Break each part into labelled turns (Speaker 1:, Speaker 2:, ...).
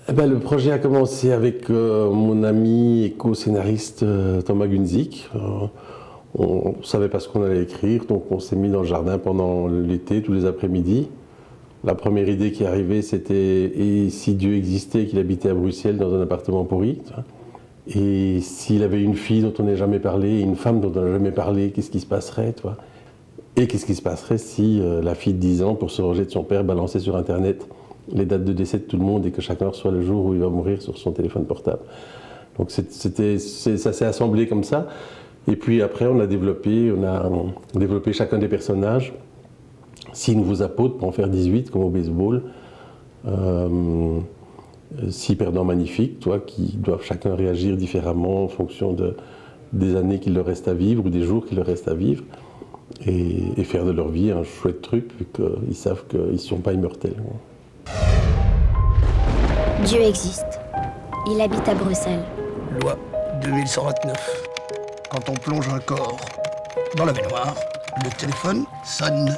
Speaker 1: Eh ben, le projet a commencé avec mon ami et co-scénariste Thomas Gunzik. On ne savait pas ce qu'on allait écrire, donc on s'est mis dans le jardin pendant l'été, tous les après-midi. La première idée qui est arrivée, c'était « et si Dieu existait, qu'il habitait à Bruxelles dans un appartement pourri ?» Et s'il avait une fille dont on n'a jamais parlé, et une femme dont on n'a jamais parlé, qu'est-ce qui se passerait, toi? Et qu'est-ce qui se passerait si la fille de 10 ans, pour se venger de son père, balançait sur Internet les dates de décès de tout le monde et que chacun reçoit le jour où il va mourir sur son téléphone portable. Donc ça s'est assemblé comme ça. Et puis après, on a développé chacun des personnages, 6 nouveaux apôtres pour en faire 18, comme au baseball. 6 perdants magnifiques, toi, qui doivent chacun réagir différemment en fonction des années qu'il leur reste à vivre ou des jours qu'il leur reste à vivre. Et faire de leur vie un chouette truc, vu qu'ils savent qu'ils ne sont pas immortels.
Speaker 2: Dieu existe. Il habite à Bruxelles.
Speaker 3: Loi 2129. Quand on plonge un corps dans la baignoire, le téléphone sonne.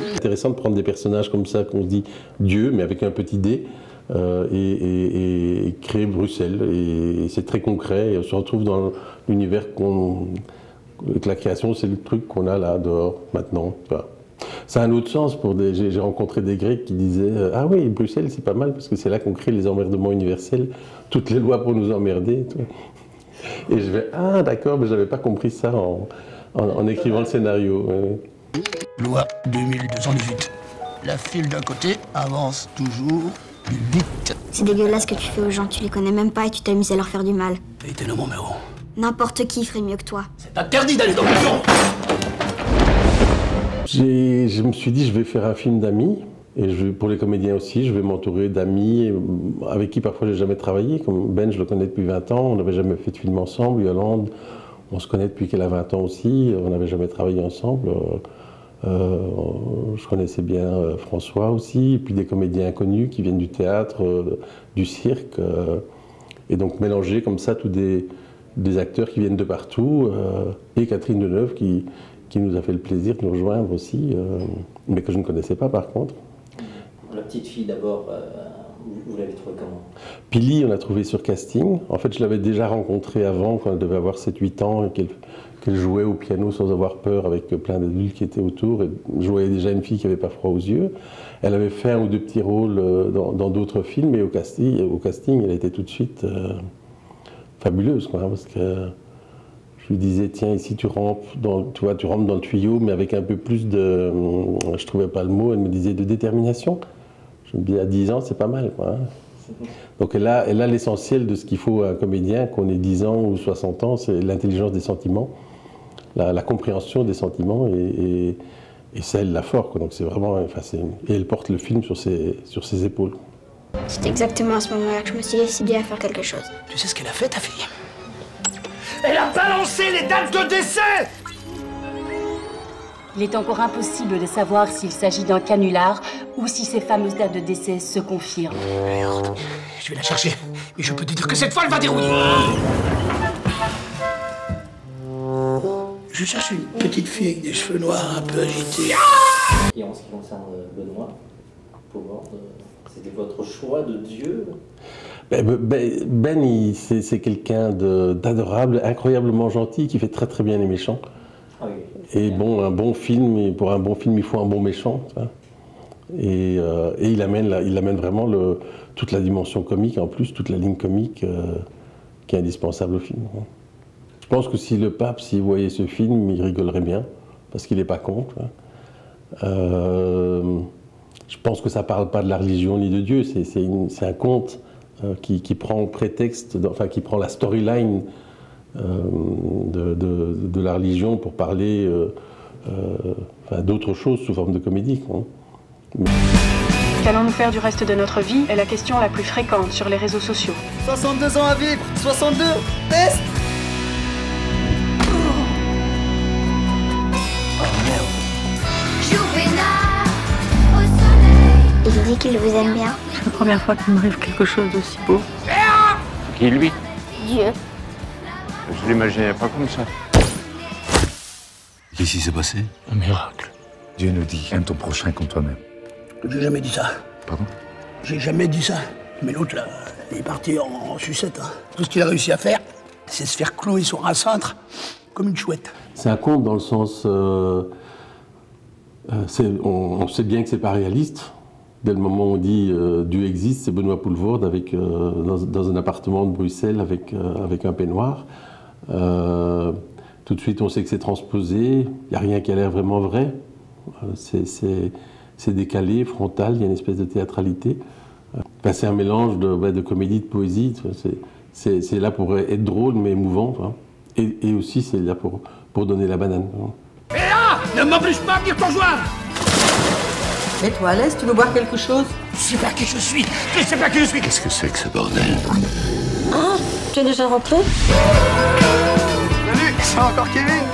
Speaker 1: C'est intéressant de prendre des personnages comme ça, qu'on se dit Dieu, mais avec un petit D, et créer Bruxelles. Et c'est très concret, et on se retrouve dans l'univers que la création, c'est le truc qu'on a là, dehors, maintenant. Enfin, ça a un autre sens. J'ai rencontré des Grecs qui disaient « Ah oui, Bruxelles, c'est pas mal, parce que c'est là qu'on crée les emmerdements universels, toutes les lois pour nous emmerder. » Et je vais « Ah d'accord, mais j'avais pas compris ça en écrivant le scénario. »
Speaker 3: Loi 2218. La file d'un côté avance toujours plus vite.
Speaker 2: C'est dégueulasse ce que tu fais aux gens, tu les connais même pas et tu t'amuses à leur faire du mal.
Speaker 3: Et t'es mon héros.
Speaker 2: N'importe qui ferait mieux que toi.
Speaker 3: C'est interdit d'aller dans le bureau.
Speaker 1: Je me suis dit, je vais faire un film d'amis, et pour les comédiens aussi, je vais m'entourer d'amis avec qui parfois j'ai jamais travaillé. Comme Ben, je le connais depuis 20 ans, on n'avait jamais fait de film ensemble. Yolande, on se connaît depuis qu'elle a 20 ans aussi, on n'avait jamais travaillé ensemble. Je connaissais bien François aussi, et puis des comédiens inconnus qui viennent du théâtre, du cirque. Et donc mélanger comme ça tous des acteurs qui viennent de partout, et Catherine Deneuve qui nous a fait le plaisir de nous rejoindre aussi, mais que je ne connaissais pas par contre.
Speaker 4: La petite fille d'abord, vous l'avez trouvée comment?
Speaker 1: Pili, on l'a trouvée sur casting. En fait, je l'avais déjà rencontrée avant, quand elle devait avoir 7-8 ans, et qu'elle jouait au piano sans avoir peur avec plein d'adultes qui étaient autour. Et je voyais déjà une fille qui n'avait pas froid aux yeux. Elle avait fait 1 ou 2 petits rôles dans d'autres films, et au casting, elle était tout de suite fabuleuse, quoi, parce que je lui disais, tiens, ici tu rentres dans le tuyau, mais avec un peu plus de, je trouvais pas le mot, elle me disait de détermination. Je me dis, à 10 ans, c'est pas mal, quoi. Donc elle a l'essentiel de ce qu'il faut à un comédien, qu'on ait 10 ans ou 60 ans, c'est l'intelligence des sentiments, la compréhension des sentiments, et ça, elle l'a fort, quoi. Donc c'est vraiment, enfin, et elle porte le film sur ses épaules.
Speaker 2: C'est exactement à ce moment-là que je me suis décidée à faire quelque chose.
Speaker 3: Tu sais ce qu'elle a fait, ta fille? Elle a balancé les dates de décès!
Speaker 5: Il est encore impossible de savoir s'il s'agit d'un canular ou si ces fameuses dates de décès se confirment.
Speaker 3: Merde, je vais la chercher. Mais je peux te dire que cette fois, elle va dérouiller. Je cherche une petite fille avec des cheveux noirs un peu agités.
Speaker 4: Et en ce qui concerne Benoît, Pommord, c'était votre choix de Dieu?
Speaker 1: Ben, c'est quelqu'un d'adorable, incroyablement gentil, qui fait très très bien les méchants.
Speaker 4: Ah oui.
Speaker 1: Et bon, un bon film, et pour un bon film, il faut un bon méchant. Et il amène vraiment toute la dimension comique, en plus, toute la ligne comique qui est indispensable au film. Je pense que si le pape, s'il voyait ce film, il rigolerait bien, parce qu'il n'est pas con. Je pense que ça ne parle pas de la religion ni de Dieu, c'est un conte qui prend prétexte, enfin qui prend la storyline de la religion pour parler d'autre chose sous forme de comédie.
Speaker 6: Qu'allons-nous faire du reste de notre vie est la question la plus fréquente sur les réseaux sociaux.
Speaker 7: 62 ans à vivre, 62, test.
Speaker 2: Il dit qu'il vous aime bien.
Speaker 6: C'est la première fois qu'il m'arrive quelque chose d'aussi beau.
Speaker 8: Qui, lui?
Speaker 2: Dieu.
Speaker 8: Je l'imaginais pas comme ça.
Speaker 9: Qu'est-ce qui s'est passé?
Speaker 10: Un miracle. Dieu nous dit, aime ton prochain comme toi-même.
Speaker 3: J'ai jamais dit ça.
Speaker 10: Pardon?
Speaker 3: J'ai jamais dit ça. Mais l'autre, là, il est parti en sucette. Hein. Tout ce qu'il a réussi à faire, c'est se faire clouer sur un cintre comme une chouette.
Speaker 1: C'est un conte dans le sens... on sait bien que c'est pas réaliste. Dès le moment où on dit Dieu existe, c'est Benoît Poelvoorde avec, dans un appartement de Bruxelles avec un peignoir. Tout de suite, on sait que c'est transposé. Il n'y a rien qui a l'air vraiment vrai. C'est décalé, frontal, il y a une espèce de théâtralité. C'est un mélange de comédie, de poésie. C'est là pour être drôle mais émouvant. Et aussi, c'est là pour donner la banane.
Speaker 3: Et là, ne m'oblige pas à venir te rejoindre.
Speaker 9: Mets-toi à l'aise, tu veux boire quelque chose?
Speaker 3: Je sais pas qui je suis. Je sais pas qui je suis.
Speaker 10: Qu'est-ce que c'est que ce bordel?
Speaker 2: Ah, tu es déjà rentré?
Speaker 7: Salut, c'est encore Kevin.